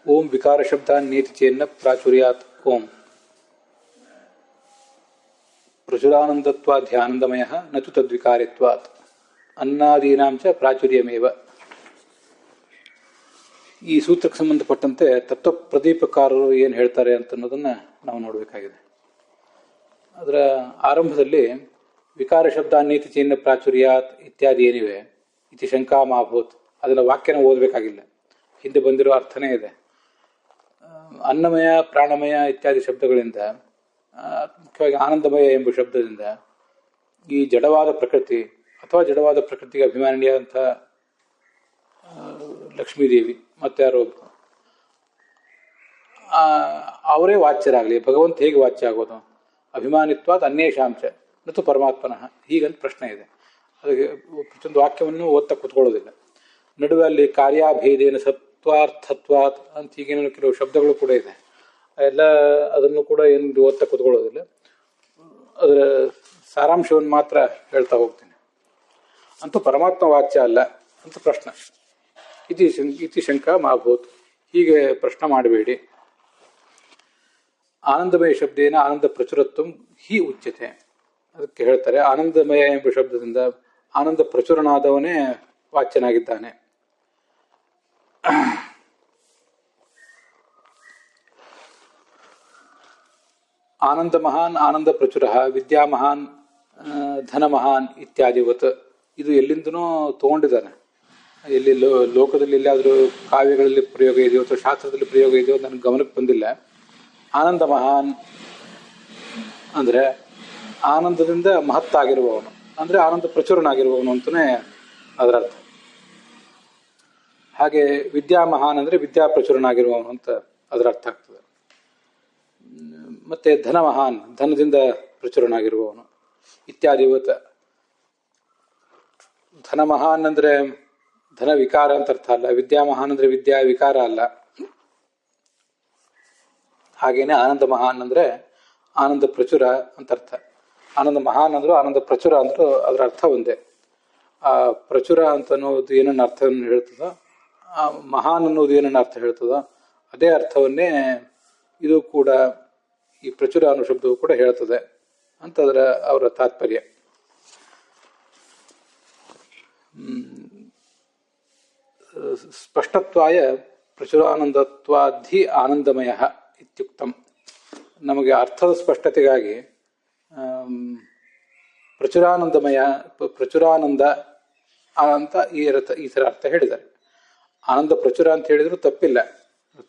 ಓಂ ವಿಕಾರ ಶಬ್ದಾನ್ನೇತಿ ಚೇನ್ನ ಪ್ರಾಚುರ್ಯಾತ್ ಓಂ ಪ್ರಚುರಾನಂದತ್ವಾಧ್ಯಾನಂದಮಯ ನತು ತದ್ವಿಕಾರಿತ್ವಾತ್ ಅನ್ನಾದೀನಾಂ ಚ ಪ್ರಾಚುರ್ಯಮೇವ. ಈ ಸೂತ್ರಕ್ಕೆ ಸಂಬಂಧಪಟ್ಟಂತೆ ತತ್ವ ಪ್ರದೀಪಕಾರರು ಏನು ಹೇಳ್ತಾರೆ ಅಂತ ಅನ್ನೋದನ್ನು ನಾವು ನೋಡಬೇಕಾಗಿದೆ. ಅದರ ಆರಂಭದಲ್ಲಿ ವಿಕಾರ ಶಬ್ದಾನ್ನೇತಿ ಚೇನ್ನ ಪ್ರಾಚುರ್ಯಾತ್ ಇತ್ಯಾದಿ ಏನಿವೆ ಇತಿ ಶಂಕಾ ಮಾಭೂತ್, ಅದನ್ನು ವಾಕ್ಯನ ಓದಬೇಕಾಗಿಲ್ಲ, ಹಿಂದೆ ಬಂದಿರೋ ಅರ್ಥನೇ ಇದೆ. ಅನ್ನಮಯ ಪ್ರಾಣಮಯ ಇತ್ಯಾದಿ ಶಬ್ದಗಳಿಂದ, ಮುಖ್ಯವಾಗಿ ಆನಂದಮಯ ಎಂಬ ಶಬ್ದದಿಂದ ಈ ಜಡವಾದ ಪ್ರಕೃತಿ ಅಥವಾ ಜಡವಾದ ಪ್ರಕೃತಿಗೆ ಅಭಿಮಾನಿಯಾದಂಥ ಲಕ್ಷ್ಮೀದೇವಿ ಮತ್ತೆ ಯಾರೋ ಅವರೇ ವಾಚ್ಯರಾಗಲಿ, ಭಗವಂತ ಹೇಗೆ ವಾಚ್ಯ ಆಗೋದು? ಅಭಿಮಾನಿತ್ವಾದ ಅನ್ಯೇಷಾಂಶ ಮತ್ತು ಪರಮಾತ್ಮನಃ, ಹೀಗಂತ ಪ್ರಶ್ನೆ ಇದೆ. ಅದಕ್ಕೆ ಪ್ರತಿಯೊಂದು ವಾಕ್ಯವನ್ನು ಓದ್ತಾ ಕೂತ್ಕೊಳ್ಳೋದಿಲ್ಲ. ನಡುವೆ ಅಲ್ಲಿ ಕಾರ್ಯಾಭೇದೇನ ಸತ್ವಾರ್ಥತ್ವಾತ್ ಅಂತ ಹೀಗೇನೋ ಕೆಲವು ಶಬ್ದಗಳು ಕೂಡ ಇದೆ. ಎಲ್ಲ ಅದನ್ನು ಕೂಡ ಏನು ಓದ್ತಾ ಕೂತ್ಕೊಳ್ಳೋದಿಲ್ಲ, ಅದರ ಸಾರಾಂಶವನ್ನು ಮಾತ್ರ ಹೇಳ್ತಾ ಹೋಗ್ತೀನಿ. ಅಂತೂ ಪರಮಾತ್ಮ ವಾಚ್ಯ ಅಲ್ಲ ಅಂತ ಪ್ರಶ್ನೆ. ಇತಿ ಶಂಕಾ ಮಾಭೂತ್, ಹೀಗೆ ಪ್ರಶ್ನೆ ಮಾಡಬೇಡಿ. ಆನಂದಮಯ ಶಬ್ದೇನ ಆನಂದ ಪ್ರಚುರತ್ವ ಹಿ ಉಚ್ಯತೆ. ಅದಕ್ಕೆ ಹೇಳ್ತಾರೆ ಆನಂದಮಯ ಎಂಬ ಶಬ್ದದಿಂದ ಆನಂದ ಪ್ರಚುರನಾದವನೇ ವಾಚ್ಯನಾಗಿದ್ದಾನೆ. ಆನಂದ ಮಹಾನ್ ಆನಂದ ಪ್ರಚುರ ವಿದ್ಯಾ ಮಹಾನ್ ಧನ ಮಹಾನ್ ಇತ್ಯಾದಿವತ್. ಇದು ಎಲ್ಲಿಂದನೂ ತಗೊಂಡಿದ್ದಾನೆ. ಎಲ್ಲಿ ಲೋಕದಲ್ಲಿ ಎಲ್ಲಾದರೂ ಕಾವ್ಯಗಳಲ್ಲಿ ಪ್ರಯೋಗ ಇದೆಯೋ ಅಥವಾ ಶಾಸ್ತ್ರದಲ್ಲಿ ಪ್ರಯೋಗ ಇದೆಯೋ ನನಗೆ ಗಮನಕ್ಕೆ ಬಂದಿಲ್ಲ. ಆನಂದ ಮಹಾನ್ ಅಂದರೆ ಆನಂದದಿಂದ ಮಹತ್ತಾಗಿರುವವನು, ಅಂದರೆ ಆನಂದ ಪ್ರಚುರನಾಗಿರುವವನು ಅಂತಲೇ ಅದರ ಅರ್ಥ. ಹಾಗೆ ವಿದ್ಯಾ ಮಹಾನ್ ಅಂದರೆ ವಿದ್ಯಾ ಪ್ರಚುರನಾಗಿರುವವನು ಅಂತ ಅದರ ಅರ್ಥ ಆಗ್ತದೆ. ಮತ್ತೆ ಧನ ಮಹಾನ್, ಧನದಿಂದ ಪ್ರಚುರನಾಗಿರುವವನು ಇತ್ಯಾದಿವತ್. ಧನ ಮಹಾನ್ ಅಂದರೆ ಧನ ವಿಕಾರ ಅಂತ ಅರ್ಥ ಅಲ್ಲ, ವಿದ್ಯಾ ಮಹಾನ್ ಅಂದರೆ ವಿದ್ಯಾ ವಿಕಾರ ಅಲ್ಲ. ಹಾಗೇನೆ ಆನಂದ ಮಹಾನ್ ಅಂದರೆ ಆನಂದ ಪ್ರಚುರ ಅಂತ ಅರ್ಥ. ಆನಂದ ಮಹಾನ್ ಅಂದ್ರು ಆನಂದ ಪ್ರಚುರ ಅಂದ್ರು ಅದರ ಅರ್ಥ ಒಂದೇ. ಆ ಪ್ರಚುರ ಅಂತ ಅನ್ನೋದು ಏನನ್ನ ಅರ್ಥವನ್ನು ಹೇಳ್ತದೋ, ಆ ಮಹಾನ್ ಅನ್ನೋದು ಏನನ್ನ ಅರ್ಥ ಹೇಳ್ತದೋ ಅದೇ ಅರ್ಥವನ್ನೇ ಇದು ಕೂಡ, ಈ ಪ್ರಚುರ ಅನ್ನೋ ಶಬ್ದವು ಕೂಡ ಹೇಳ್ತದೆ ಅಂತ ಅವರ ತಾತ್ಪರ್ಯ. ಸ್ಪಷ್ಟತ್ವಾಯ ಪ್ರಚುರಾನಂದತ್ವಾಧಿ ಆನಂದಮಯ ಇತ್ಯುಕ್ತಂ. ನಮಗೆ ಅರ್ಥದ ಸ್ಪಷ್ಟತೆಗಾಗಿ ಪ್ರಚುರಾನಂದ ಅಂತ ಈ ಥರ ಅರ್ಥ ಹೇಳಿದ್ದಾರೆ. ಆನಂದ ಪ್ರಚುರ ಅಂತ ಹೇಳಿದ್ರು ತಪ್ಪಿಲ್ಲ.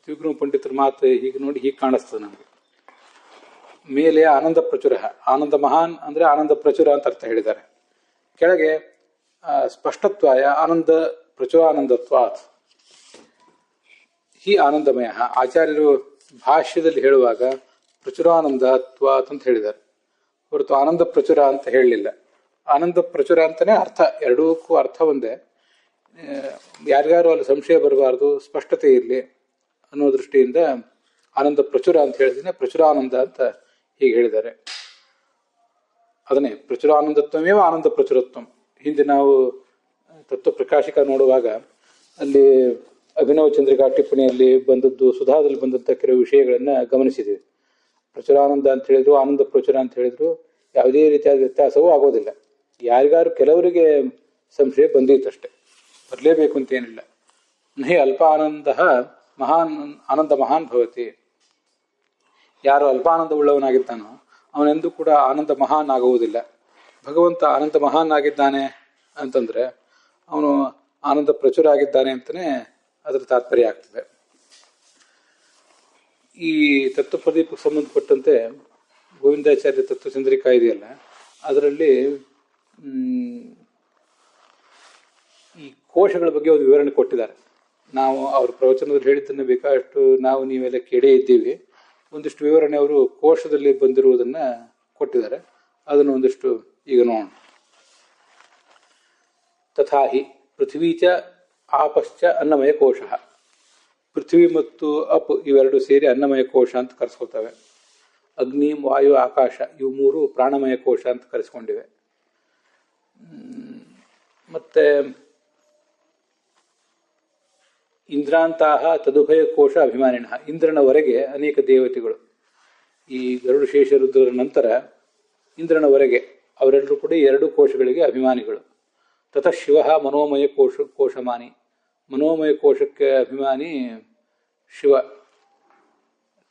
ತ್ರಿವಿಕ್ರಮ ಪಂಡಿತರ ಮಾತು ಹೀಗೆ ನೋಡಿ ಹೀಗೆ ಕಾಣಿಸ್ತದೆ ನಮಗೆ. ಮೇಲೆ ಆನಂದ ಪ್ರಚುರ, ಆನಂದ ಮಹಾನ್ ಅಂದರೆ ಆನಂದ ಪ್ರಚುರ ಅಂತ ಅರ್ಥ ಹೇಳಿದ್ದಾರೆ. ಕೆಳಗೆ ಸ್ಪಷ್ಟತ್ವಾಯ ಆನಂದ ಪ್ರಚುರಾನಂದತ್ವಾತ್ ಹಿ ಆನಂದಮಯ. ಆಚಾರ್ಯರು ಭಾಷ್ಯದಲ್ಲಿ ಹೇಳುವಾಗ ಪ್ರಚುರಾನಂದತ್ವಾತ್ ಅಂತ ಹೇಳಿದ್ದಾರೆ, ಹೊರತು ಆನಂದ ಪ್ರಚುರ ಅಂತ ಹೇಳಲಿಲ್ಲ. ಆನಂದ ಪ್ರಚುರ ಅಂತಾನೆ ಅರ್ಥ, ಎರಡಕ್ಕೂ ಅರ್ಥ ಒಂದೇ. ಯಾರಿಗಾರು ಅಲ್ಲಿ ಸಂಶಯ ಬರಬಾರ್ದು, ಸ್ಪಷ್ಟತೆ ಇರಲಿ ಅನ್ನೋ ದೃಷ್ಟಿಯಿಂದ ಆನಂದ ಪ್ರಚುರ ಅಂತ ಹೇಳಿದ್ರೆ ಪ್ರಚುರಾನಂದ ಅಂತ ಹೀಗೆ ಹೇಳಿದ್ದಾರೆ. ಅದನ್ನೇ ಪ್ರಚುರಾನಂದತ್ವಮೇವ ಆನಂದ ಪ್ರಚುರತ್ವಂ. ಹಿಂದೆ ನಾವು ತತ್ವ ಪ್ರಕಾಶಿಕ ನೋಡುವಾಗ ಅಲ್ಲಿ ಅಭಿನವ ಚಂದ್ರಿಕಾ ಟಿಪ್ಪಣಿಯಲ್ಲಿ ಬಂದದ್ದು, ಸುಧಾದಲ್ಲಿ ಬಂದಂಥ ಕೆಲವು ವಿಷಯಗಳನ್ನು ಗಮನಿಸಿದ್ದೀವಿ. ಪ್ರಚುರಾನಂದ ಅಂತ ಹೇಳಿದ್ರು, ಆನಂದ ಪ್ರಚುರ ಅಂತ ಹೇಳಿದ್ರು, ಯಾವುದೇ ರೀತಿಯಾದ ವ್ಯತ್ಯಾಸವೂ ಆಗೋದಿಲ್ಲ. ಯಾರಿಗಾರು ಕೆಲವರಿಗೆ ಸಂಶಯ ಬಂದಿತ್ತಷ್ಟೆ, ಬರಲೇಬೇಕು ಅಂತೇನಿಲ್ಲ. ನಹಿ ಅಲ್ಪ ಆನಂದ ಮಹಾನ್ ಆನಂದ ಮಹಾನ್ ಭವತಿ. ಯಾರು ಅಲ್ಪಾನಂದ ಉಳ್ಳವನಾಗಿದ್ದಾನೋ ಅವನೆಂದೂ ಕೂಡ ಆನಂದ ಮಹಾನ್ ಆಗುವುದಿಲ್ಲ. ಭಗವಂತ ಆನಂದ ಮಹಾನ್ ಆಗಿದ್ದಾನೆ ಅಂತಂದ್ರೆ ಅವನು ಆನಂದ ಪ್ರಚುರ ಆಗಿದ್ದಾನೆ ಅಂತಲೇ ಅದರ ತಾತ್ಪರ್ಯ ಆಗ್ತದೆ. ಈ ತತ್ವಪ್ರದೀಪಕ್ಕೆ ಸಂಬಂಧಪಟ್ಟಂತೆ ಗೋವಿಂದಾಚಾರ್ಯ ತತ್ವಚಂದ್ರಿಕಾ ಇದೆಯಲ್ಲ, ಅದರಲ್ಲಿ ಈ ಕೋಶಗಳ ಬಗ್ಗೆ ಒಂದು ವಿವರಣೆ ಕೊಟ್ಟಿದ್ದಾರೆ. ನಾವು ಅವ್ರ ಪ್ರವಚನದಲ್ಲಿ ಹೇಳಿದ್ದನ್ನು ಬೇಕಾದಷ್ಟು ನಾವು ನೀವೆಲ್ಲ ಕೇಳೇ ಇದ್ದೀವಿ. ಒಂದಿಷ್ಟು ವಿವರಣೆ ಅವರು ಕೋಶದಲ್ಲಿ ಬಂದಿರುವುದನ್ನ ಕೊಟ್ಟಿದ್ದಾರೆ. ಅದನ್ನು ಒಂದಿಷ್ಟು ಈಗ ನೋಡೋಣ. ತಥಾಹಿ ಪೃಥ್ವೀ ಚ ಆಪಶ್ಚ ಅನ್ನಮಯ ಕೋಶ. ಪೃಥ್ವಿ ಮತ್ತು ಅಪ್ ಇವೆರಡು ಸೇರಿ ಅನ್ನಮಯ ಕೋಶ ಅಂತ ಕರೆಸ್ಕೊಳ್ತವೆ. ಅಗ್ನಿ, ವಾಯು, ಆಕಾಶ ಇವು ಮೂರು ಪ್ರಾಣಮಯ ಕೋಶ ಅಂತ ಕರೆಸ್ಕೊಂಡಿವೆ. ಮತ್ತೆ ಇಂದ್ರಾಂತಹ ತದುಭಯ ಕೋಶ ಅಭಿಮಾನಿನ, ಇಂದ್ರನವರೆಗೆ ಅನೇಕ ದೇವತೆಗಳು. ಈ ಗರುಡ ಶೇಷ ರುದ್ರರ ನಂತರ ಇಂದ್ರನವರೆಗೆ ಅವರೆಲ್ಲರೂ ಕೂಡ ಎರಡು ಕೋಶಗಳಿಗೆ ಅಭಿಮಾನಿಗಳು. ತತಃ ಶಿವ ಮನೋಮಯ ಕೋಶಮಾನಿ, ಮನೋಮಯ ಕೋಶಕ್ಕೆ ಅಭಿಮಾನಿ ಶಿವ.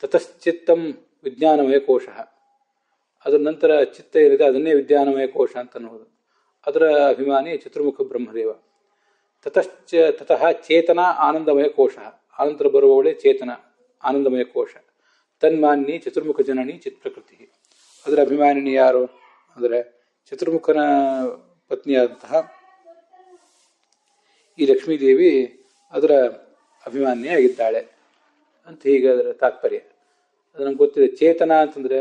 ತತಶ್ಚಿತ್ತಂ ವಿಜ್ಞಾನಮಯ ಕೋಶ, ಅದರ ನಂತರ ಚಿತ್ತ ಏನಿದೆ ಅದನ್ನೇ ವಿಜ್ಞಾನಮಯ ಕೋಶ ಅಂತ ಅನ್ನೋದು. ಅದರ ಅಭಿಮಾನಿ ಚತುರ್ಮುಖ ಬ್ರಹ್ಮದೇವ. ತತಃ ಚೇತನ ಆನಂದಮಯ ಕೋಶ, ಆನಂತರ ಬರುವವಳೆ ಚೇತನ ಆನಂದಮಯ ಕೋಶ. ತನ್ಮಾನ್ನಿ ಚತುರ್ಮುಖ ಜನನಿ ಚಿತ್ಪ್ರಕೃತಿ, ಅದರ ಅಭಿಮಾನಿನಿ ಯಾರು ಅಂದರೆ ಚತುರ್ಮುಖನ ಪತ್ನಿಯಾದಂತಹ ಈ ಲಕ್ಷ್ಮೀದೇವಿ ಅದರ ಅಭಿಮಾನಿಯಾಗಿದ್ದಾಳೆ ಅಂತ ಹೀಗೆ ಅದರ ತಾತ್ಪರ್ಯ. ಅದು ನಮ್ಗೆ ಗೊತ್ತಿದೆ. ಚೇತನ ಅಂತಂದರೆ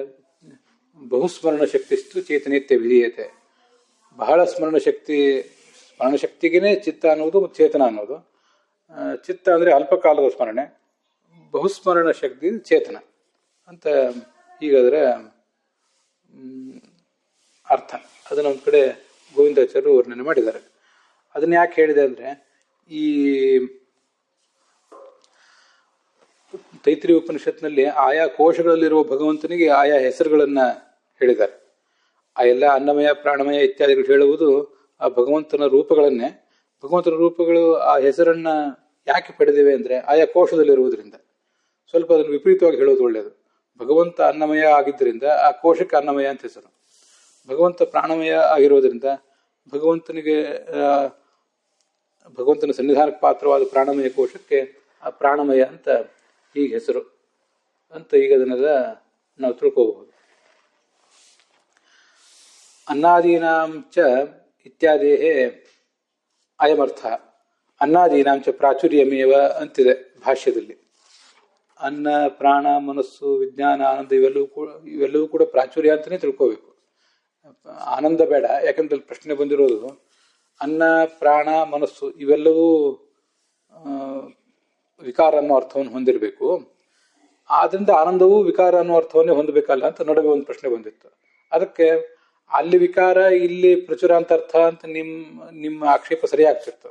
ಬಹುಸ್ಮರಣ ಶಕ್ತಿಸ್ತು ಚೇತನಿತ್ಯ ವಿಧೀಯತೆ, ಬಹಳ ಸ್ಮರಣಶಕ್ತಿಗೇ ಚಿತ್ತ ಅನ್ನೋದು ಚೇತನ ಅನ್ನೋದು. ಚಿತ್ತ ಅಂದರೆ ಅಲ್ಪಕಾಲದ ಸ್ಮರಣೆ, ಬಹುಸ್ಮರಣ ಶಕ್ತಿ ಚೇತನ ಅಂತ ಹೀಗಾದರೆ ಅರ್ಥ. ಅದನ್ನ ಒಂದು ಕಡೆ ಗೋವಿಂದಾಚಾರ್ಯರು ವರ್ಣನೆ ಮಾಡಿದ್ದಾರೆ. ಅದನ್ನ ಯಾಕೆ ಹೇಳಿದೆ ಅಂದರೆ, ಈ ತೈತ್ರಿಯ ಉಪನಿಷತ್ನಲ್ಲಿ ಆಯಾ ಕೋಶಗಳಲ್ಲಿರುವ ಭಗವಂತನಿಗೆ ಆಯಾ ಹೆಸರುಗಳನ್ನು ಹೇಳಿದ್ದಾರೆ. ಆ ಎಲ್ಲ ಅನ್ನಮಯ ಪ್ರಾಣಮಯ ಇತ್ಯಾದಿಗಳು ಹೇಳುವುದು ಆ ಭಗವಂತನ ರೂಪಗಳನ್ನೇ. ಭಗವಂತನ ರೂಪಗಳು ಆ ಹೆಸರನ್ನ ಯಾಕೆ ಪಡೆದಿವೆ ಅಂದರೆ ಆಯಾ ಕೋಶದಲ್ಲಿರುವುದರಿಂದ. ಸ್ವಲ್ಪ ಅದನ್ನು ವಿಪರೀತವಾಗಿ ಹೇಳೋದು ಒಳ್ಳೆಯದು. ಭಗವಂತ ಅನ್ನಮಯ ಆಗಿದ್ದರಿಂದ ಆ ಕೋಶಕ್ಕೆ ಅನ್ನಮಯ ಅಂತ ಹೆಸರು. ಭಗವಂತ ಪ್ರಾಣಮಯ ಆಗಿರೋದ್ರಿಂದ ಭಗವಂತನ ಸನ್ನಿಧಾನಕ್ಕೆ ಪಾತ್ರವಾದ ಪ್ರಾಣಮಯ ಕೋಶಕ್ಕೆ ಆ ಪ್ರಾಣಮಯ ಅಂತ ಹೀಗೆ ಹೆಸರು ಅಂತ ಈಗ ಅದನ್ನೆಲ್ಲ ನಾವು ತಿಳ್ಕೋಬಹುದು. ಅನ್ನಾದೀನಾಂಚ ಇತ್ಯಾದೇಹೇ ಅಯಮರ್ಥ. ಅನ್ನಾದೀನಾಂಚ ಪ್ರಾಚುರ್ಯಮೇವ ಅಂತಿದೆ ಭಾಷ್ಯದಲ್ಲಿ. ಅನ್ನ, ಪ್ರಾಣ, ಮನಸ್ಸು, ವಿಜ್ಞಾನ, ಆನಂದ ಇವೆಲ್ಲವೂ ಕೂಡ ಪ್ರಾಚುರ್ಯ ಅಂತಲೇ ತಿಳ್ಕೋಬೇಕು. ಆನಂದ ಬೇಡ, ಯಾಕಂದ್ರೆ ಪ್ರಶ್ನೆ ಬಂದಿರೋದು ಅನ್ನ, ಪ್ರಾಣ, ಮನಸ್ಸು ಇವೆಲ್ಲವೂ ವಿಕಾರ ಅನ್ನೋ ಅರ್ಥವನ್ನು ಹೊಂದಿರಬೇಕು. ಆದ್ರಿಂದ ಆನಂದವೂ ವಿಕಾರ ಅನ್ನೋ ಅರ್ಥವನ್ನೇ ಹೊಂದಬೇಕಲ್ಲ ಅಂತ ನಡುವೆ ಒಂದು ಪ್ರಶ್ನೆ ಬಂದಿತ್ತು. ಅದಕ್ಕೆ ಅಲ್ಲಿ ವಿಕಾರ ಇಲ್ಲಿ ಪ್ರಚುರ ಅಂತ ಅರ್ಥ ಅಂತ ನಿಮ್ಮ ಆಕ್ಷೇಪ ಸರಿಯಾಗ್ತಿತ್ತು.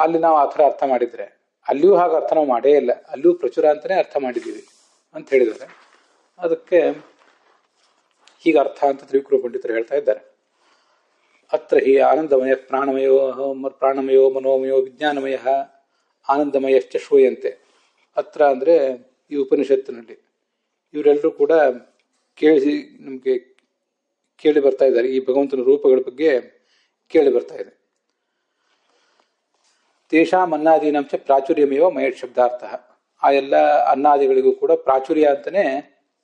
ಅಲ್ಲಿ ನಾವು ಆ ಥರ ಅರ್ಥ ಮಾಡಿದ್ರೆ, ಅಲ್ಲಿಯೂ ಹಾಗೆ ಅರ್ಥ ನಾವು ಮಾಡೇ ಇಲ್ಲ, ಅಲ್ಲಿಯೂ ಪ್ರಚುರ ಅಂತಲೇ ಅರ್ಥ ಮಾಡಿದ್ದೀವಿ ಅಂತ ಹೇಳಿದ್ದಾರೆ. ಅದಕ್ಕೆ ಹೀಗೆ ಅರ್ಥ ಅಂತ ತ್ರಿವಿಕ್ರಮ ಪಂಡಿತರು ಹೇಳ್ತಾ ಇದ್ದಾರೆ. ಅತ್ರ ಹಿ ಆನಂದಮಯ ಪ್ರಾಣಮಯೋ ಮನೋಮಯೋ ವಿಜ್ಞಾನಮಯ ಆನಂದಮಯಶ್ಚ ಶ್ರೂಯಂತೆ. ಅತ್ರ ಅಂದರೆ ಈ ಉಪನಿಷತ್ತಿನಲ್ಲಿ ಇವರೆಲ್ಲರೂ ಕೂಡ ನಮಗೆ ಕೇಳಿ ಬರ್ತಾ ಇದ್ದಾರೆ. ಈ ಭಗವಂತನ ರೂಪಗಳ ಬಗ್ಗೆ ಕೇಳಿ ಬರ್ತಾ ಇದೆ. ತೇಷಾಂ ಅನ್ನಾದೀನಾಂಚ ಪ್ರಾಚುರ್ಯಮೇವ ಮಯಟ್ ಶಬ್ದಾರ್ಥ. ಆ ಎಲ್ಲ ಅನ್ನಾದಿಗಳಿಗೂ ಕೂಡ ಪ್ರಾಚುರ್ಯ ಅಂತಲೇ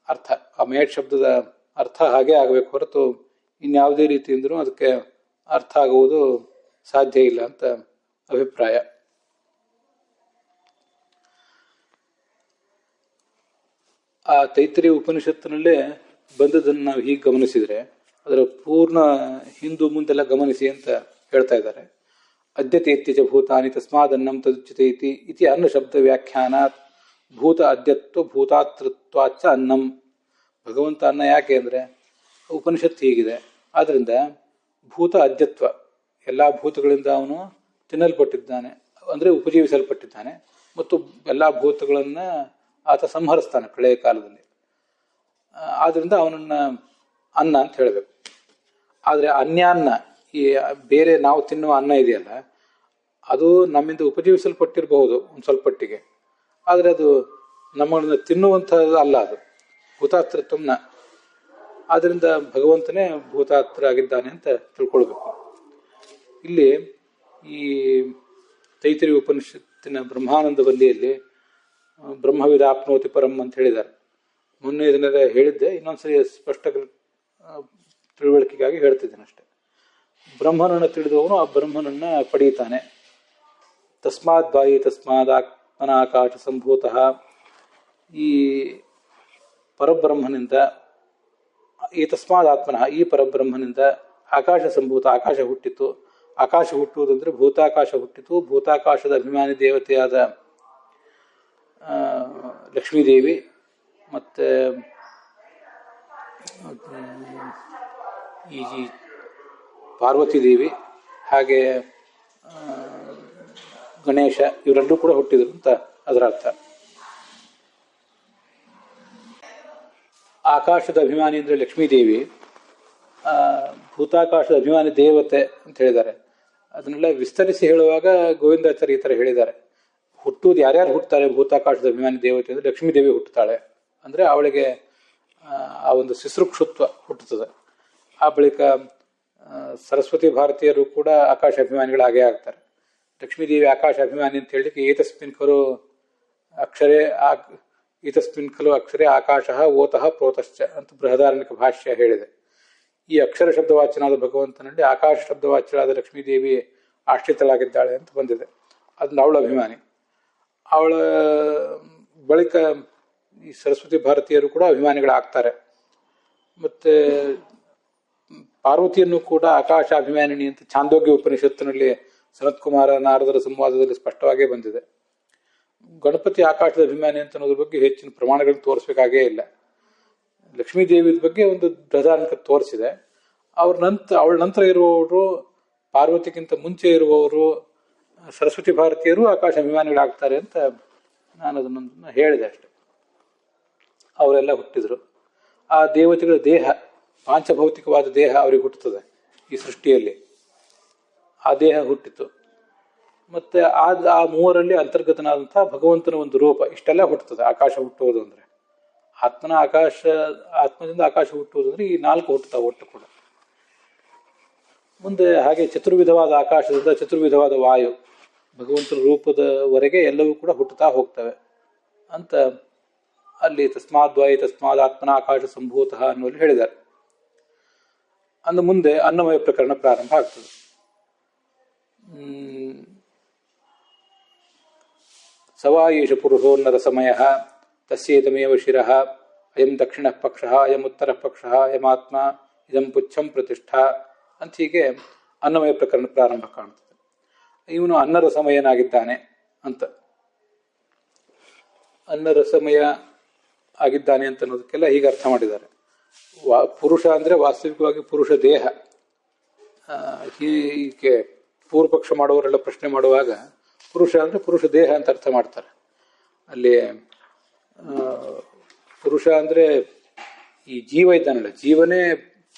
ಅರ್ಥ. ಆ ಮಯಟ್ ಶಬ್ದದ ಅರ್ಥ ಹಾಗೆ ಆಗಬೇಕು ಹೊರತು ಇನ್ಯಾವುದೇ ರೀತಿಯಿಂದಲೂ ಅದಕ್ಕೆ ಅರ್ಥ ಆಗುವುದು ಸಾಧ್ಯ ಇಲ್ಲ ಅಂತ ಅಭಿಪ್ರಾಯ. ಆ ತೈತ್ರಿಯ ಉಪನಿಷತ್ತಿನಲ್ಲೇ ಬಂದದನ್ನು ನಾವು ಹೀಗೆ ಗಮನಿಸಿದರೆ ಅದರ ಪೂರ್ಣ ಹಿಂದೂ ಮುಂದೆಲ್ಲ ಗಮನಿಸಿ ಅಂತ ಹೇಳ್ತಾ ಇದ್ದಾರೆ. ಅದ್ಯತೇತ್ಯಚ ಭೂತಾನಿ ತಸ್ಮಾದನ್ನಂ ತದುಚ್ಯತೆ ಇತಿ ಅನ್ನ ಶಬ್ದ ವ್ಯಾಖ್ಯಾನಾತ್ ಭೂತ ಅದ್ಯತ್ವ ಭೂತಾತೃತ್ವಾಚ ಅನ್ನಂ. ಭಗವಂತ ಅನ್ನ ಯಾಕೆ ಅಂದರೆ ಉಪನಿಷತ್ತು ಹೀಗಿದೆ. ಆದ್ದರಿಂದ ಭೂತ ಅದ್ಯತ್ವ, ಎಲ್ಲ ಭೂತಗಳಿಂದ ಅವನು ತಿನ್ನಲ್ಪಟ್ಟಿದ್ದಾನೆ, ಅಂದರೆ ಉಪಜೀವಿಸಲ್ಪಟ್ಟಿದ್ದಾನೆ, ಮತ್ತು ಎಲ್ಲ ಭೂತಗಳನ್ನು ಆತ ಸಂಹರಿಸ್ತಾನೆ ಪ್ರಳಯ ಕಾಲದಲ್ಲಿ. ಆದ್ದರಿಂದ ಅವನನ್ನು ಅನ್ನ ಅಂತ ಹೇಳಬೇಕು. ಆದರೆ ಅನ್ಯಾನ್ನ, ಈ ಬೇರೆ ನಾವು ತಿನ್ನುವ ಅನ್ನ ಇದೆಯಲ್ಲ, ಅದು ನಮ್ಮಿಂದ ಉಪಜೀವಿಸಲ್ಪಟ್ಟಿರಬಹುದು ಒಂದು ಸ್ವಲ್ಪಟ್ಟಿಗೆ, ಆದರೆ ಅದು ನಮ್ಮನ್ನು ತಿನ್ನುವಂಥದ್ದು ಅಲ್ಲ, ಅದು ಭೂತಾತೃತ್ವನ. ಆದ್ದರಿಂದ ಭಗವಂತನೇ ಭೂತಾತ್ರ ಆಗಿದ್ದಾನೆ ಅಂತ ತಿಳ್ಕೊಳ್ಬೇಕು. ಇಲ್ಲಿ ಈ ತೈತ್ರಿಯ ಉಪನಿಷತ್ತಿನ ಬ್ರಹ್ಮಾನಂದ ಬಂದಿಯಲ್ಲಿ ಬ್ರಹ್ಮವಿದಾಪ್ನೋತಿ ಪರಂ ಅಂತ ಹೇಳಿದ್ದಾರೆ. ಮೊನ್ನೆ ಇದನ್ನೆಲ್ಲ ಹೇಳಿದ್ದೆ, ಇನ್ನೊಂದ್ಸರಿ ಸ್ಪಷ್ಟ ತಿಳುವಳಿಕೆಗಾಗಿ ಹೇಳ್ತಿದ್ದೇನೆ ಅಷ್ಟೆ. ಬ್ರಹ್ಮನನ್ನು ತಿಳಿದವನು ಆ ಬ್ರಹ್ಮನನ್ನು ಪಡೆಯುತ್ತಾನೆ. ತಸ್ಮಾತ್ ಬಾಯಿ ತಸ್ಮಾದಾತ್ಮನಾಕಾಶ ಸಂಭೂತಃ. ಈ ಪರಬ್ರಹ್ಮನಿಂದ, ಈ ತಸ್ಮಾದಾತ್ಮನಃ ಈ ಪರಬ್ರಹ್ಮನಿಂದ ಆಕಾಶ ಸಂಭೂತ, ಆಕಾಶ ಹುಟ್ಟಿತು. ಆಕಾಶ ಹುಟ್ಟುವುದಂದರೆ ಭೂತಾಕಾಶ ಹುಟ್ಟಿತು. ಭೂತಾಕಾಶದ ಅಭಿಮಾನಿ ದೇವತೆಯಾದ ಲಕ್ಷ್ಮೀದೇವಿ ಮತ್ತು ಈ ಪಾರ್ವತಿ ದೇವಿ, ಹಾಗೆ ಗಣೇಶ ಇವರೆಲ್ಲರೂ ಕೂಡ ಹುಟ್ಟಿದ್ರು ಅಂತ ಅದರ ಅರ್ಥ. ಆಕಾಶದ ಅಭಿಮಾನಿ ಅಂದರೆ ಲಕ್ಷ್ಮೀದೇವಿ, ಭೂತಾಕಾಶದ ಅಭಿಮಾನಿ ದೇವತೆ ಅಂತ ಹೇಳಿದ್ದಾರೆ. ಅದನ್ನೆಲ್ಲ ವಿಸ್ತರಿಸಿ ಹೇಳುವಾಗ ಗೋವಿಂದಾಚಾರ್ಯ ಈ ಥರ ಹೇಳಿದ್ದಾರೆ. ಹುಟ್ಟುವುದು ಯಾರ್ಯಾರು ಹುಟ್ಟುತ್ತಾರೆ ಭೂತಾಕಾಶದ ಅಭಿಮಾನಿ ದೇವತೆ ಅಂದರೆ ಲಕ್ಷ್ಮೀದೇವಿ ಹುಟ್ಟುತ್ತಾಳೆ. ಅಂದರೆ ಅವಳಿಗೆ ಆ ಒಂದು ಶಿಶ್ರುಕ್ಷುತ್ವ ಹುಟ್ಟುತ್ತದೆ. ಆ ಬಳಿಕ ಸರಸ್ವತಿ ಭಾರತೀಯರು ಕೂಡ ಆಕಾಶ ಅಭಿಮಾನಿಗಳಾಗೇ ಆಗ್ತಾರೆ. ಲಕ್ಷ್ಮೀದೇವಿ ಆಕಾಶ ಅಭಿಮಾನಿ ಅಂತ ಹೇಳಲಿಕ್ಕೆ ಏತಸ್ಮಿನ್ ಖಲು ಅಕ್ಷರೇ ಆಕಾಶ ಓತಃ ಪ್ರೋತಶ್ಚ ಅಂತ ಬೃಹದಾರಣ್ಯಕ ಭಾಷ್ಯ ಹೇಳಿದೆ. ಈ ಅಕ್ಷರ ಶಬ್ದವಾಚ್ಯನಾದ ಭಗವಂತನಲ್ಲಿ ಆಕಾಶ ಶಬ್ದವಾಚ್ಯಳಾದ ಲಕ್ಷ್ಮೀದೇವಿ ಆಶ್ರಿತಳಾಗಿದ್ದಾಳೆ ಅಂತ ಬಂದಿದೆ. ಅದನ್ನ ಅವಳ ಅಭಿಮಾನಿ. ಅವಳ ಬಳಿಕ ಈ ಸರಸ್ವತಿ ಭಾರತೀಯರು ಕೂಡ ಅಭಿಮಾನಿಗಳಾಗ್ತಾರೆ. ಮತ್ತೆ ಪಾರ್ವತಿಯನ್ನು ಕೂಡ ಆಕಾಶ ಅಭಿಮಾನಿನಿ ಅಂತ ಛಾಂದೋಗ್ಯ ಉಪನಿಷತ್ತಿನಲ್ಲಿ ಸನತ್ಕುಮಾರ ನಾರದರ ಸಂವಾದದಲ್ಲಿ ಸ್ಪಷ್ಟವಾಗೇ ಬಂದಿದೆ. ಗಣಪತಿ ಆಕಾಶದ ಅಭಿಮಾನಿ ಅಂತ ಅನ್ನೋದ್ರ ಬಗ್ಗೆ ಹೆಚ್ಚಿನ ಪ್ರಮಾಣಗಳನ್ನು ತೋರಿಸಬೇಕಾಗೇ ಇಲ್ಲ. ಲಕ್ಷ್ಮೀದೇವಿ ಬಗ್ಗೆ ಒಂದು ಬೃಹದಾರಣ್ಯಕ ತೋರಿಸಿದೆ. ಅವಳ ನಂತರ ಇರುವವರು, ಪಾರ್ವತಿಗಿಂತ ಮುಂಚೆ ಇರುವವರು ಸರಸ್ವತಿ ಭಾರತೀಯರು ಆಕಾಶ ಅಭಿಮಾನಿಗಳಾಗ್ತಾರೆ ಅಂತ ನಾನು ಅದನ್ನು ಹೇಳಿದೆ ಅಷ್ಟೆ. ಅವರೆಲ್ಲ ಹುಟ್ಟಿದ್ರು. ಆ ದೇವತೆಗಳ ದೇಹ, ಪಾಂಚಭೌತಿಕವಾದ ದೇಹ ಅವರಿಗೆ ಹುಟ್ಟುತ್ತದೆ ಈ ಸೃಷ್ಟಿಯಲ್ಲಿ. ಆ ದೇಹ ಹುಟ್ಟಿತು. ಮತ್ತೆ ಆ ಮೂವರಲ್ಲಿ ಅಂತರ್ಗತನಾದಂತಹ ಭಗವಂತನ ಒಂದು ರೂಪ, ಇಷ್ಟೆಲ್ಲ ಹುಟ್ಟುತ್ತದೆ. ಆಕಾಶ ಹುಟ್ಟುವುದು ಅಂದರೆ ಆತ್ಮದಿಂದ ಆಕಾಶ ಹುಟ್ಟುವುದು ಅಂದರೆ ಈ 4 ಹುಟ್ಟುತ್ತಾವೆ ಒಟ್ಟು ಕೂಡ. ಮುಂದೆ ಹಾಗೆ ಚತುರ್ವಿಧವಾದ ಆಕಾಶದಿಂದ ಚತುರ್ವಿಧವಾದ ವಾಯು, ಭಗವಂತನ ರೂಪದವರೆಗೆ ಎಲ್ಲವೂ ಕೂಡ ಹುಟ್ಟುತ್ತಾ ಹೋಗ್ತವೆ ಅಂತ ಅಲ್ಲಿ ತಸ್ಮಾದ್ವಾಯಿ ತಸ್ಮಾದ್ ಆತ್ಮನ ಆಕಾಶ ಸಂಭೂತಃ ಅನ್ನುವಲ್ಲಿ ಹೇಳಿದ್ದಾರೆ. ಅಂದ ಮುಂದೆ ಅನ್ನಮಯ ಪ್ರಕರಣ ಪ್ರಾರಂಭ ಆಗ್ತದೆ. ಸವಾಯೇಷ ಪುರುಷೋನ್ನರ ಸಮಯ ತಸ್ಯೇತಮೇವ ಶಿರಃ ಅಯಂ ದಕ್ಷಿಣ ಪಕ್ಷ ಅಯಂ ಉತ್ತರ ಪಕ್ಷ ಅಯಮಾತ್ಮ ಇದಂ ಪುಚ್ಛಂ ಪ್ರತಿಷ್ಠಾ ಅಂತ ಹೀಗೆ ಅನ್ನಮಯ ಪ್ರಕರಣ ಪ್ರಾರಂಭ ಕಾಣ್ತದೆ. ಇವನು ಅನ್ನರಸಮಯನಾಗಿದ್ದಾನೆ ಅಂತ. ಅನ್ನರಸಮಯ ಆಗಿದ್ದಾನೆ ಅಂತ ಅನ್ನೋದಕ್ಕೆಲ್ಲ ಹೀಗೆ ಅರ್ಥ ಮಾಡಿದ್ದಾರೆ. ಪುರುಷ ಅಂದರೆ ವಾಸ್ತವಿಕವಾಗಿ ಪುರುಷ ದೇಹ. ಹೀಗೆ ಪೂರ್ವ ಪಕ್ಷ ಮಾಡುವವರೆಲ್ಲ ಪ್ರಶ್ನೆ ಮಾಡುವಾಗ ಪುರುಷ ಅಂದರೆ ಪುರುಷ ದೇಹ ಅಂತ ಅರ್ಥ ಮಾಡ್ತಾರೆ. ಅಲ್ಲಿ ಪುರುಷ ಅಂದರೆ ಈ ಜೀವ ಇದ್ದಾನಲ್ಲ, ಜೀವನೇ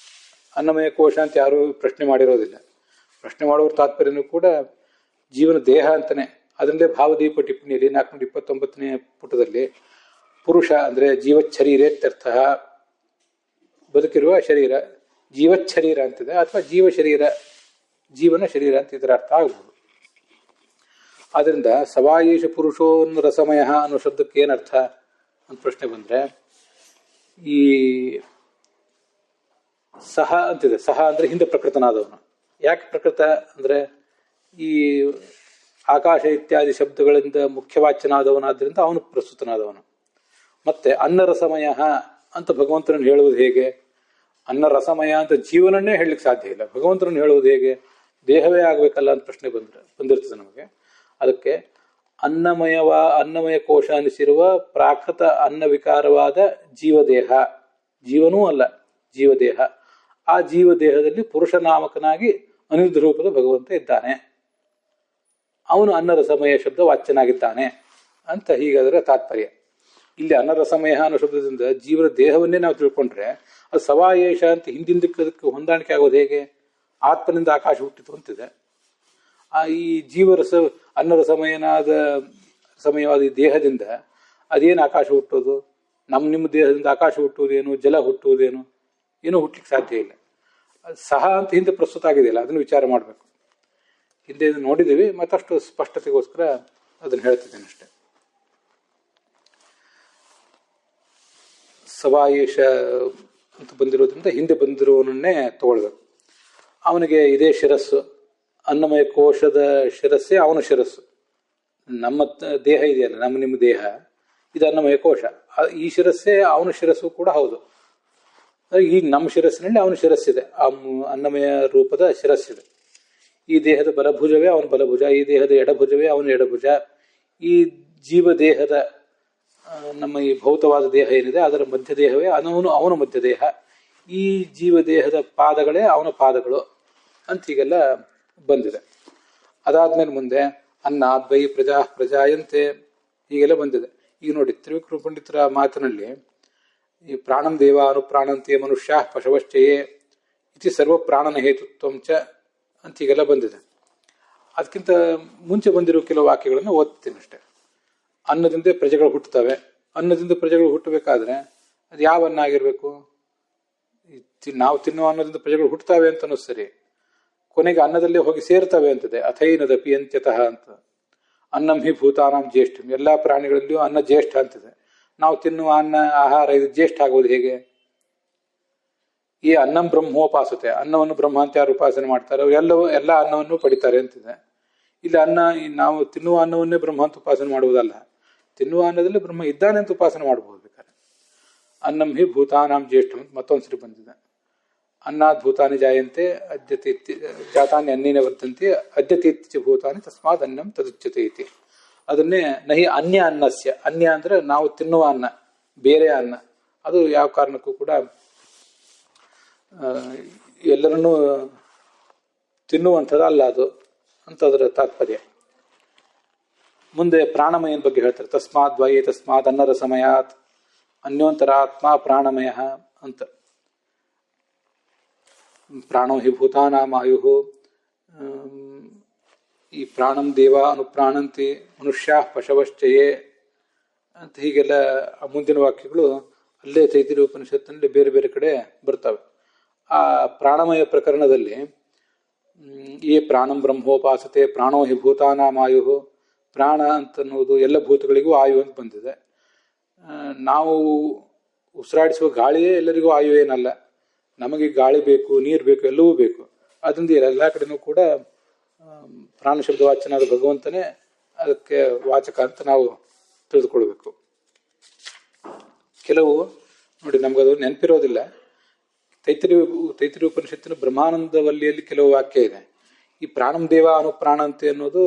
ಅನ್ನಮಯ ಕೋಶ ಅಂತ ಯಾರೂ ಪ್ರಶ್ನೆ ಮಾಡಿರೋದಿಲ್ಲ. ಪ್ರಶ್ನೆ ಮಾಡುವ ತಾತ್ಪರ್ಯನೂ ಕೂಡ ಜೀವನ ದೇಹ ಅಂತಾನೆ. ಅದರಲ್ಲೇ ಭಾವದೀಪ ಟಿಪ್ಪಣಿಯಲ್ಲಿ 429ನೇ ಪುಟದಲ್ಲಿ ಪುರುಷ ಅಂದರೆ ಜೀವಚ್ಛರೀರೇತ್ಯರ್ಥ, ಬದುಕಿರುವ ಶರೀರ, ಜೀವಚ್ಛರೀರ ಅಂತಿದೆ, ಅಥವಾ ಜೀವನ ಶರೀರ ಅಂತ ಇದರ ಅರ್ಥ ಆಗ್ಬೋದು. ಆದ್ರಿಂದ ಸವಾಯೇಷ ಪುರುಷೋನ್ ರಸಮಯ ಅನ್ನೋ ಶಬ್ದಕ್ಕೆ ಏನರ್ಥ ಅಂತ ಪ್ರಶ್ನೆ ಬಂದ್ರೆ, ಈ ಸಹ ಅಂತಿದೆ. ಸಹ ಅಂದ್ರೆ ಹಿಂದೆ ಪ್ರಕೃತನಾದವನು. ಯಾಕೆ ಪ್ರಕೃತ ಅಂದ್ರೆ ಈ ಆಕಾಶ ಇತ್ಯಾದಿ ಶಬ್ದಗಳಿಂದ ಮುಖ್ಯವಾಚ್ಯನಾದವನಾದ್ರಿಂದ ಅವನು ಪ್ರಸ್ತುತನಾದವನು. ಮತ್ತೆ ಅನ್ನರಸಮಯ ಅಂತ ಭಗವಂತನನ್ನು ಹೇಳುವುದು ಹೇಗೆ? ಅನ್ನರಸಮಯ ಅಂತ ಜೀವನನ್ನೇ ಹೇಳಲಿಕ್ಕೆ ಸಾಧ್ಯ ಇಲ್ಲ, ಭಗವಂತನನ್ನು ಹೇಳುವುದು ಹೇಗೆ? ದೇಹವೇ ಆಗಬೇಕಲ್ಲ ಅಂತ ಪ್ರಶ್ನೆ ಬಂದಿರ್ತದೆ ನಮಗೆ. ಅದಕ್ಕೆ ಅನ್ನಮಯ ಕೋಶ ಅನಿಸಿರುವ ಪ್ರಾಕೃತ ಅನ್ನ ವಿಕಾರವಾದ ಜೀವದೇಹ, ಜೀವನೂ ಅಲ್ಲ ಜೀವದೇಹ. ಆ ಜೀವದೇಹದಲ್ಲಿ ಪುರುಷ ನಾಮಕನಾಗಿ ಅನಿರುದ್ಧ ರೂಪದ ಭಗವಂತ ಇದ್ದಾನೆ. ಅವನು ಅನ್ನರಸಮಯ ಶಬ್ದ ವಾಚ್ಯನಾಗಿದ್ದಾನೆ ಅಂತ ಹೀಗಾದ್ರೆ ತಾತ್ಪರ್ಯ. ಇಲ್ಲಿ ಅನ್ನರಸಮಯ ಅನ್ನೋ ಶಬ್ದದಿಂದ ಜೀವನ ದೇಹವನ್ನೇ ನಾವು ತಿಳ್ಕೊಂಡ್ರೆ ಅದು ಸವಾಯೇಷ ಅಂತ ಹಿಂದಿಂದಕ್ಕೆ ಹೊಂದಾಣಿಕೆ ಆಗೋದು ಹೇಗೆ? ಆತ್ಮನಿಂದ ಆಕಾಶ ಹುಟ್ಟಿತು ಅಂತಿದೆ. ಈ ಜೀವರಸ ಸಮಯವಾದ ಈ ದೇಹದಿಂದ ಅದೇನು ಆಕಾಶ ಹುಟ್ಟೋದು? ನಿಮ್ಮ ದೇಹದಿಂದ ಆಕಾಶ ಹುಟ್ಟುವುದೇನು? ಜಲ ಹುಟ್ಟುವುದೇನು? ಏನೂ ಹುಟ್ಟಲಿಕ್ಕೆ ಸಾಧ್ಯ ಇಲ್ಲ. ಸಹ ಅಂತ ಹಿಂದೆ ಪ್ರಸ್ತುತ ಆಗಿದೆಯಲ್ಲ, ಅದನ್ನು ವಿಚಾರ ಮಾಡಬೇಕು. ಹಿಂದೆ ನೋಡಿದ್ದೀವಿ, ಮತ್ತಷ್ಟು ಸ್ಪಷ್ಟತೆಗೋಸ್ಕರ ಅದನ್ನು ಹೇಳ್ತಿದ್ದೇನೆ ಅಷ್ಟೆ. ಸವಾಯೇಷ ಅಂತ ಬಂದಿರೋದ್ರಿಂದ ಹಿಂದೆ ಬಂದಿರೋನನ್ನೇ ತಗೊಳ್ಬೇಕು. ಅವನಿಗೆ ಇದೇ ಶಿರಸ್ಸು, ಅನ್ನಮಯ ಕೋಶದ ಶಿರಸ್ಸೇ ಅವನ ಶಿರಸ್ಸು. ನಮ್ಮ ದೇಹ ಇದೆಯಲ್ಲ, ನಿಮ್ಮ ದೇಹ ಇದು ಅನ್ನಮಯ ಕೋಶ. ಈ ಶಿರಸ್ಸೇ ಅವನ ಶಿರಸ್ಸು ಕೂಡ ಹೌದು. ಈ ನಮ್ಮ ಶಿರಸ್ಸಿನಲ್ಲಿ ಅವನ ಶಿರಸ್ಸಿದೆ, ಅನ್ನಮಯ ರೂಪದ ಶಿರಸ್ಸಿದೆ. ಈ ದೇಹದ ಬಲಭುಜವೇ ಅವನ ಬಲಭುಜ, ಈ ದೇಹದ ಎಡಭುಜವೇ ಅವನ ಎಡಭುಜ. ಈ ಜೀವ ದೇಹದ ನಮ್ಮ ಈ ಭೌತವಾದ ದೇಹ ಏನಿದೆ ಅದರ ಮಧ್ಯ ದೇಹವೇ ಅವನ ಮಧ್ಯ ದೇಹ. ಈ ಜೀವ ದೇಹದ ಪಾದಗಳೇ ಅವನ ಪಾದಗಳು ಅಂತ ಹೀಗೆಲ್ಲ ಬಂದಿದೆ. ಅದಾದ್ಮೇಲೆ ಮುಂದೆ ಅನ್ನಾದ್ವೈ ಪ್ರಜಾ ಪ್ರಜಾಯಂತೆ ಹೀಗೆಲ್ಲ ಬಂದಿದೆ. ಈಗ ನೋಡಿ ತ್ರಿವಿಕ್ರಮ ಪಂಡಿತರ ಮಾತಿನಲ್ಲಿ ಈ ಪ್ರಾಣಂ ದೇವ ಅನುಪ್ರಾಣಂತೆ ಮನುಷ್ಯ ಪಶವಶ್ಚಯೇ ಇತಿ ಸರ್ವ ಪ್ರಾಣನ ಹೇತುತ್ವಂಚ ಅಂತ ಹೀಗೆಲ್ಲ ಬಂದಿದೆ. ಅದಕ್ಕಿಂತ ಮುಂಚೆ ಬಂದಿರೋ ಕೆಲವು ವಾಕ್ಯಗಳನ್ನು ಓದ್ತೀನಿ ಅಷ್ಟೆ. ಅನ್ನದಿಂದ ಪ್ರಜೆಗಳು ಹುಟ್ಟುತ್ತವೆ. ಅನ್ನದಿಂದ ಪ್ರಜೆಗಳು ಹುಟ್ಟಬೇಕಾದ್ರೆ ಅದು ಯಾವ ಅನ್ನ ಆಗಿರ್ಬೇಕು? ನಾವು ತಿನ್ನುವ ಅನ್ನದಿಂದ ಪ್ರಜೆಗಳು ಹುಟ್ಟುತ್ತವೆ ಅಂತನೂ ಸರಿ, ಕೊನೆಗೆ ಅನ್ನದಲ್ಲೇ ಹೋಗಿ ಸೇರ್ತವೆ ಅಂತದೆ. ಅಥೈನದಪಿ ಅಂತ್ಯತಃ ಅಂತ. ಅನ್ನಂ ಹಿ ಭೂತಾನಾಂ ಜ್ಯೇಷ್ಠಂ, ಎಲ್ಲಾ ಪ್ರಾಣಿಗಳಲ್ಲಿಯೂ ಅನ್ನ ಜ್ಯೇಷ್ಠ ಅಂತಿದೆ. ನಾವು ತಿನ್ನುವ ಅನ್ನ ಆಹಾರ ಇದು ಜ್ಯೇಷ್ಠ ಆಗೋದು ಹೇಗೆ? ಈ ಅನ್ನಂ ಬ್ರಹ್ಮೋಪಾಸತೆ, ಅನ್ನವನ್ನು ಬ್ರಹ್ಮ ಅಂತ ಯಾರು ಉಪಾಸನೆ ಮಾಡ್ತಾರೆ ಅವರು ಎಲ್ಲ ಅನ್ನವನ್ನು ಪಡಿತಾರೆ ಅಂತಿದೆ. ಇಲ್ಲಿ ಅನ್ನ ನಾವು ತಿನ್ನುವ ಅನ್ನವನ್ನೇ ಬ್ರಹ್ಮ ಅಂತ ಉಪಾಸನೆ ಮಾಡುವುದಲ್ಲ, ತಿನ್ನುವ ಅನ್ನದಲ್ಲಿ ಬ್ರಹ್ಮ ಇದ್ದಾನೆ ಅಂತ ಉಪಾಸನೆ ಮಾಡಬಹುದು ಬೇಕಾದ್ರೆ. ಅನ್ನಂ ಹಿ ಭೂತಾನಾಂ ಜ್ಯೇಷ್ಠಂ ಮತ್ತೊಂದ್ಸರಿ ಬಂದಿದೆ. ಅನ್ನಾದ್ ಭೂತಾನಿ ಜಾಯಂತೆ ಅದ್ಯತೆ ಜಾತಾನಿ ಅನ್ನೇನ ವರ್ತಂತೆ ಅದ್ಯತೆ ಇತ್ತೀಚ ಭೂತಾನಿ ತಸ್ಮಾದ್ ಅನ್ನಂ ತದುಚ್ಯತೆ ಇತಿ. ಅದನ್ನೇ ನಹಿ ಅನ್ಯ ಅನ್ನಸ್ಯ, ಅನ್ಯ ಅಂದ್ರೆ ನಾವು ತಿನ್ನುವ ಅನ್ನ, ಬೇರೆ ಅನ್ನ, ಅದು ಯಾವ ಕಾರಣಕ್ಕೂ ಕೂಡ ಎಲ್ಲರನ್ನೂ ತಿನ್ನುವಂಥದ್ದಲ್ಲ ಅದು ಅಂತ ಅದರ ತಾತ್ಪರ್ಯ. ಮುಂದೆ ಪ್ರಾಣಮಯನ ಬಗ್ಗೆ ಹೇಳ್ತಾರೆ. ತಸ್ಮಾದ್ ವಯೇ ತಸ್ಮಾದ್ ಅನ್ನರ ಸಮಯಾತ್ ಅನ್ಯೋಂತರ ಆತ್ಮ ಪ್ರಾಣಮಯ ಅಂತ. ಪ್ರಾಣೋ ಹಿ ಭೂತಾನಾಮಾಯು, ಈ ಪ್ರಾಣಂ ದೇವ ಅನುಪ್ರಾಣಂತಿ ಮನುಷ್ಯ ಪಶವಶ್ಚಯೇ ಅಂತ ಹೀಗೆಲ್ಲ ಮುಂದಿನ ವಾಕ್ಯಗಳು ಅಲ್ಲೇ ತೈತಿರಿಯ ಉಪನಿಷತ್ತಿನಲ್ಲಿ ಬೇರೆ ಬೇರೆ ಕಡೆ ಬರ್ತವೆ. ಆ ಪ್ರಾಣಮಯ ಪ್ರಕರಣದಲ್ಲಿ ಈ ಪ್ರಾಣಂ ಬ್ರಹ್ಮೋಪಾಸತೆ ಪ್ರಾಣೋ ಹಿ ಭೂತಾನಾಮಾಯು, ಪ್ರಾಣ ಅಂತನ್ನುವುದು ಎಲ್ಲ ಭೂತಗಳಿಗೂ ಆಯು ಅಂತ ಬಂದಿದೆ. ನಾವು ಉಸಿರಾಡಿಸುವ ಗಾಳಿಯೇ ಎಲ್ಲರಿಗೂ ಆಯು ಏನಲ್ಲ. ನಮಗೆ ಗಾಳಿ ಬೇಕು, ನೀರು ಬೇಕು, ಎಲ್ಲವೂ ಬೇಕು. ಅದರಿಂದ ಎಲ್ಲ ಕಡೆನೂ ಕೂಡ ಪ್ರಾಣ ಶಬ್ದ ವಾಚನಾದ ಭಗವಂತನೇ ಅದಕ್ಕೆ ವಾಚಕ ಅಂತ ನಾವು ತಿಳಿದುಕೊಳ್ಬೇಕು. ಕೆಲವು ನೋಡಿ ನಮಗದು ನೆನಪಿರೋದಿಲ್ಲ. ತೈತಿರಿಯ ಉಪನಿಷತ್ತಿನ ಬ್ರಹ್ಮಾನಂದವಲ್ಲಿಯಲ್ಲಿ ಕೆಲವು ವಾಕ್ಯ ಇದೆ. ಈ ಪ್ರಾಣಂ ದೇವ ಅನುಪ್ರಾಣಂತೆ ಅನ್ನೋದು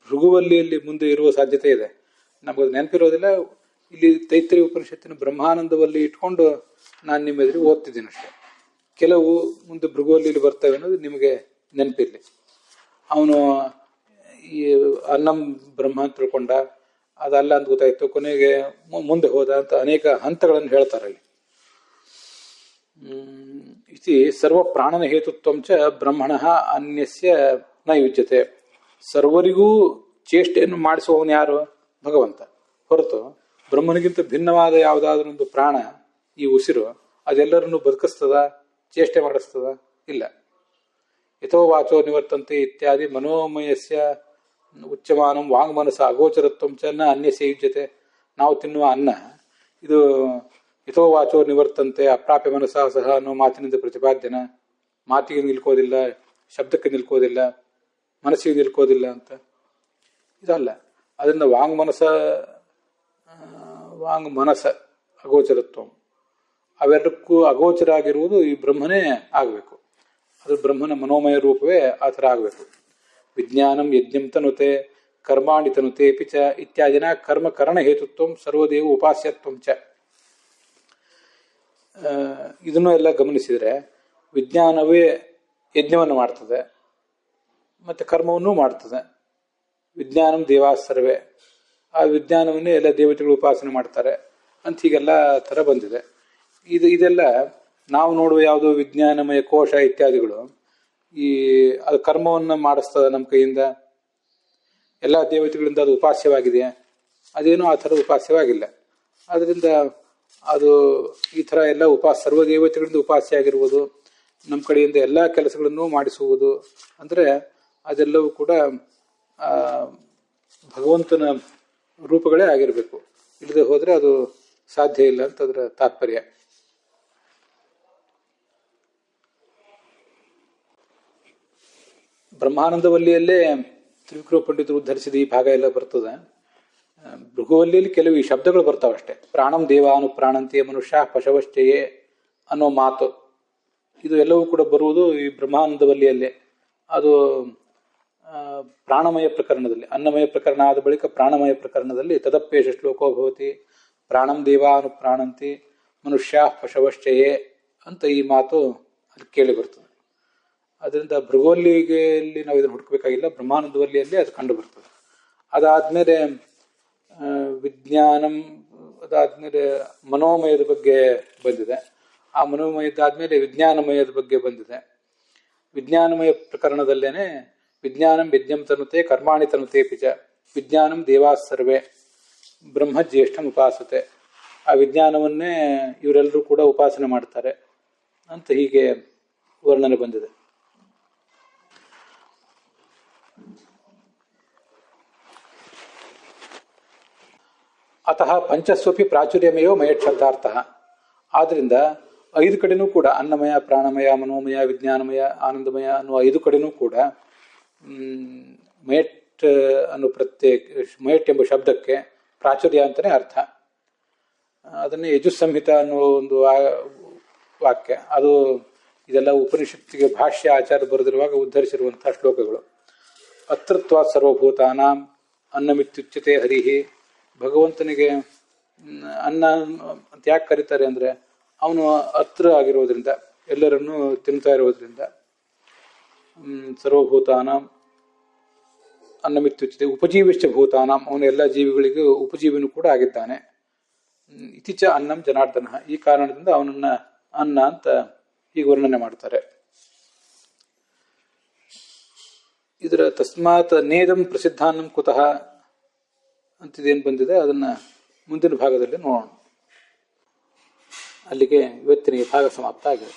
ಭೃಗುವಲ್ಲಿಯಲ್ಲಿ ಮುಂದೆ ಇರುವ ಸಾಧ್ಯತೆ ಇದೆ. ನಮಗದು ನೆನಪಿರೋದಿಲ್ಲ. ಇಲ್ಲಿ ತೈತಿರಿಯ ಉಪನಿಷತ್ತಿನ ಬ್ರಹ್ಮಾನಂದವಲ್ಲಿ ಇಟ್ಕೊಂಡು ನಾನು ನಿಮ್ಮ ಎದುರಿಗೆ ಓದ್ತಿದ್ದೀನಿ ಅಷ್ಟೆ. ಕೆಲವು ಮುಂದೆ ಭೃಗುವಲ್ಲಿಯಲ್ಲಿ ಬರ್ತವೆ ಅನ್ನೋದು ನಿಮಗೆ ನೆನಪಿರಲಿ. ಅವನು ಈ ಅನ್ನಂ ಬ್ರಹ್ಮ ಅಂತ ತಿಳ್ಕೊಂಡ, ಅದಲ್ಲ ಅಂತ ಗೊತ್ತಾಯ್ತು, ಕೊನೆಗೆ ಮುಂದೆ ಹೋದ ಅಂತ ಅನೇಕ ಹಂತಗಳನ್ನು ಹೇಳ್ತಾರೆ ಅಲ್ಲಿ. ಇತಿ ಸರ್ವ ಪ್ರಾಣನ ಹೇತುತ್ವಂಚ ಬ್ರಹ್ಮಣ ಅನ್ಯಸ್ಯ ನ ಯುಜ್ಯತೆ. ಸರ್ವರಿಗೂ ಚೇಷ್ಟೆಯನ್ನು ಮಾಡಿಸುವವನು ಯಾರು? ಭಗವಂತ. ಹೊರತು ಬ್ರಹ್ಮನಿಗಿಂತ ಭಿನ್ನವಾದ ಯಾವುದಾದ್ರೂ ಒಂದು ಪ್ರಾಣ, ಈ ಉಸಿರು, ಅದೆಲ್ಲರನ್ನು ಬದುಕಿಸ್ತದ, ಚೇಷ್ಟೆ ಮಾಡಿಸ್ತದ? ಇಲ್ಲ. ಯಥೋ ವಾಚೋ ನಿವರ್ತಂತೆ ಇತ್ಯಾದಿ ಮನೋಮಯಸ್ಯ ಉಚ್ಯಮಾನಂ ವಾಂಗ್ಮನಸ ಅಗೋಚರತ್ವಂಚ ನ ಅನ್ಯಸ್ಯ ಯುಜ್ಯತೆ. ನಾವು ತಿನ್ನುವ ಅನ್ನ ಇದು ಯಥೋ ವಾಚೋ ನಿವರ್ತಂತೆ ಅಪ್ರಾಪ್ಯ ಮನಸ ಸಹ ಅನ್ನೋ ಮಾತಿನಿಂದ ಪ್ರತಿಪಾದ್ಯನ. ಮಾತಿಗೆ ನಿಲ್ಕೋದಿಲ್ಲ, ಶಬ್ದಕ್ಕೆ ನಿಲ್ಕೋದಿಲ್ಲ, ಮನಸ್ಸಿಗೆ ನಿಲ್ಕೋದಿಲ್ಲ ಅಂತ ಇದಲ್ಲ. ಅದರಿಂದ ವಾಂಗ್ಮನಸ ಅಗೋಚರತ್ವ ಅವೆರಡಕ್ಕೂ ಅಗೋಚರ ಆಗಿರುವುದು ಈ ಬ್ರಹ್ಮನೇ ಆಗಬೇಕು. ಅದು ಬ್ರಹ್ಮನ ಮನೋಮಯ ರೂಪವೇ ಆ ಥರ ಆಗಬೇಕು. ವಿಜ್ಞಾನಂ ಯಜ್ಞಂ ತನುತೆ ಕರ್ಮಾಣಿ ತನುತೆ ಪಿಚ ಇತ್ಯಾದಿನ ಕರ್ಮಕರಣ ಹೇತುತ್ವ ಸರ್ವದೇವ ಉಪಾಸ್ಯತ್ವಂಚ. ಇದನ್ನು ಎಲ್ಲ ಗಮನಿಸಿದರೆ ವಿಜ್ಞಾನವೇ ಯಜ್ಞವನ್ನು ಮಾಡ್ತದೆ ಮತ್ತು ಕರ್ಮವನ್ನೂ ಮಾಡ್ತದೆ. ವಿಜ್ಞಾನಂ ದೇವಾಸರ್ವೇ, ಆ ವಿಜ್ಞಾನವನ್ನೇ ಎಲ್ಲ ದೇವತೆಗಳು ಉಪಾಸನೆ ಮಾಡ್ತಾರೆ ಅಂತ ಹೀಗೆಲ್ಲ ಥರ ಬಂದಿದೆ. ಇದೆಲ್ಲ ನಾವು ನೋಡುವ ಯಾವುದೋ ವಿಜ್ಞಾನಮಯ ಕೋಶ ಇತ್ಯಾದಿಗಳು ಅದು ಕರ್ಮವನ್ನು ಮಾಡಿಸ್ತದೆ ನಮ್ಮ ಕೈಯಿಂದ. ಎಲ್ಲ ದೇವತೆಗಳಿಂದ ಅದು ಉಪಾಸ್ಯವಾಗಿದೆಯಾ? ಅದೇನೋ ಆ ಥರ ಉಪಾಸ್ಯವಾಗಿಲ್ಲ. ಅದರಿಂದ ಅದು ಈ ಥರ ಎಲ್ಲ ಸರ್ವ ದೇವತೆಗಳಿಂದ ಉಪಾಸ್ಯ ಆಗಿರುವುದು, ನಮ್ಮ ಕಡೆಯಿಂದ ಎಲ್ಲ ಕೆಲಸಗಳನ್ನು ಮಾಡಿಸುವುದು ಅಂದರೆ ಅದೆಲ್ಲವೂ ಕೂಡ ಭಗವಂತನ ರೂಪಗಳೇ ಆಗಿರಬೇಕು. ಇಲ್ಲದೆ ಹೋದರೆ ಅದು ಸಾಧ್ಯ ಇಲ್ಲ ಅಂತ ಅದರ ತಾತ್ಪರ್ಯ. ಬ್ರಹ್ಮಾನಂದವಲ್ಲಿಯಲ್ಲೇ ತ್ರಿವಿಕ್ರಮ ಪಂಡಿತರು ಉದ್ಧರಿಸಿದ ಈ ಭಾಗ ಎಲ್ಲ ಬರ್ತದೆ. ಭೃಗುವಲ್ಲಿಯಲ್ಲಿ ಕೆಲವು ಈ ಶಬ್ದಗಳು ಬರ್ತಾವಷ್ಟೇ. ಪ್ರಾಣಂ ದೇವಾನುಪ್ರಾಣಂತೆ ಮನುಷ್ಯ ಪಶವಶ್ಚಯೇ ಅನ್ನೋ ಮಾತು, ಇದು ಎಲ್ಲವೂ ಕೂಡ ಬರುವುದು ಈ ಬ್ರಹ್ಮಾನಂದವಲ್ಲಿಯಲ್ಲೇ. ಅದು ಪ್ರಾಣಮಯ ಪ್ರಕರಣದಲ್ಲಿ, ಅನ್ನಮಯ ಪ್ರಕರಣ ಆದ ಬಳಿಕ ಪ್ರಾಣಮಯ ಪ್ರಕರಣದಲ್ಲಿ ತದಪ್ಪೇಶ ಶ್ಲೋಕೋ ಭವತಿ ಪ್ರಾಣಂ ದೇವಾನುಪ್ರಾಣಂತಿ ಮನುಷ್ಯ ಪಶವಶ್ಚಯೇ ಅಂತ ಈ ಮಾತು ಅಲ್ಲಿ ಕೇಳಿ ಬರ್ತದೆ. ಅದರಿಂದ ಭೃಗುವಲ್ಲಿಯಲ್ಲಿ ನಾವು ಇದನ್ನು ಹುಡುಕಬೇಕಾಗಿಲ್ಲ, ಬ್ರಹ್ಮಾನಂದವಲ್ಲಿಯಲ್ಲಿ ಅದು ಕಂಡು ಬರ್ತದೆ. ಅದಾದ್ಮೇಲೆ ವಿಜ್ಞಾನಂ, ಅದಾದ್ಮೇಲೆ ಮನೋಮಯದ ಬಗ್ಗೆ ಬಂದಿದೆ. ಆ ಮನೋಮಯದಾದ್ಮೇಲೆ ವಿಜ್ಞಾನಮಯದ ಬಗ್ಗೆ ಬಂದಿದೆ. ವಿಜ್ಞಾನಮಯ ಪ್ರಕರಣದಲ್ಲೇನೆ ವಿಜ್ಞಾನಂ ಯಜ್ಞಂ ತನುತೆ ಕರ್ಮಾಣಿ ತನುತೆ ಪಿಚ ವಿಜ್ಞಾನಂ ದೇವಾಸ್ ಸರ್ವೇ ಬ್ರಹ್ಮ ಜ್ಯೇಷ್ಠಂ ಉಪಾಸತೆ. ಆ ವಿಜ್ಞಾನವನ್ನೇ ಇವರೆಲ್ಲರೂ ಕೂಡ ಉಪಾಸನೆ ಮಾಡ್ತಾರೆ ಅಂತ ಹೀಗೆ ವರ್ಣನೆ ಬಂದಿದೆ. ಅತಃ ಪಂಚಸ್ವಪಿ ಪ್ರಾಚುರ್ಯಮಯೋ ಮಯಟ್ ಶಬ್ದಾರ್ಥ. ಆದ್ರಿಂದ 5 ಕಡೆನೂ ಕೂಡ ಅನ್ನಮಯ, ಪ್ರಾಣಮಯ, ಮನೋಮಯ, ವಿಜ್ಞಾನಮಯ, ಆನಂದಮಯ ಅನ್ನುವ 5 ಕಡೆನೂ ಕೂಡ ಮಯಟ್ ಅನ್ನೋ ಮಯಟ್ ಎಂಬ ಶಬ್ದಕ್ಕೆ ಪ್ರಾಚುರ್ಯ ಅಂತಲೇ ಅರ್ಥ. ಅದನ್ನೇ ಯಜುಸ್ಸಂಹಿತ ಅನ್ನೋ ಒಂದು ವಾಕ್ಯ, ಅದು ಇದೆಲ್ಲ ಉಪನಿಷತ್ತಿಗೆ ಭಾಷ್ಯ ಆಚಾರ್ಯ ಬರೆದಿರುವಾಗ ಉದ್ಧರಿಸಿರುವಂತಹ ಶ್ಲೋಕಗಳು. ಅತೃತ್ವ ಸರ್ವಭೂತಾನಾಂ ಅನ್ನಮಿತ್ಯುಚ್ಯತೆ ಹರಿಹಿ. ಭಗವಂತನಿಗೆ ಅನ್ನ ಅಂತ ಯಾಕೆ ಕರೀತಾರೆ ಅಂದರೆ ಅವನು ಅತ್ರ ಆಗಿರೋದ್ರಿಂದ, ಎಲ್ಲರನ್ನೂ ತಿಂತಾ ಇರೋದ್ರಿಂದ. ಸರ್ವಭೂತಾನಾಂ ಅನ್ನಮಿತ್ಯುಚ್ಯತೆ ಉಪಜೀವಿಶ್ಚ ಭೂತಾನಾಂ, ಅವನು ಎಲ್ಲ ಜೀವಿಗಳಿಗೂ ಉಪಜೀವಿನೂ ಕೂಡ ಆಗಿದ್ದಾನೆ. ಇತಿಚ ಅನ್ನಂ ಜನಾರ್ದನ, ಈ ಕಾರಣದಿಂದ ಅವನನ್ನ ಅನ್ನ ಅಂತ ಹೀಗೆ ವರ್ಣನೆ ಮಾಡ್ತಾರೆ. ಇದರ ತಸ್ಮಾತ್ ನೇದಂ ಪ್ರಸಿದ್ಧಾನ್ನಂ ಕುತಃ ಅಂತಿದೇನು ಬಂದಿದೆ ಅದನ್ನ ಮುಂದಿನ ಭಾಗದಲ್ಲಿ ನೋಡೋಣ. ಅಲ್ಲಿಗೆ ಇವತ್ತಿನ ಈ ಭಾಗ ಸಮಾಪ್ತ ಆಗಿದೆ.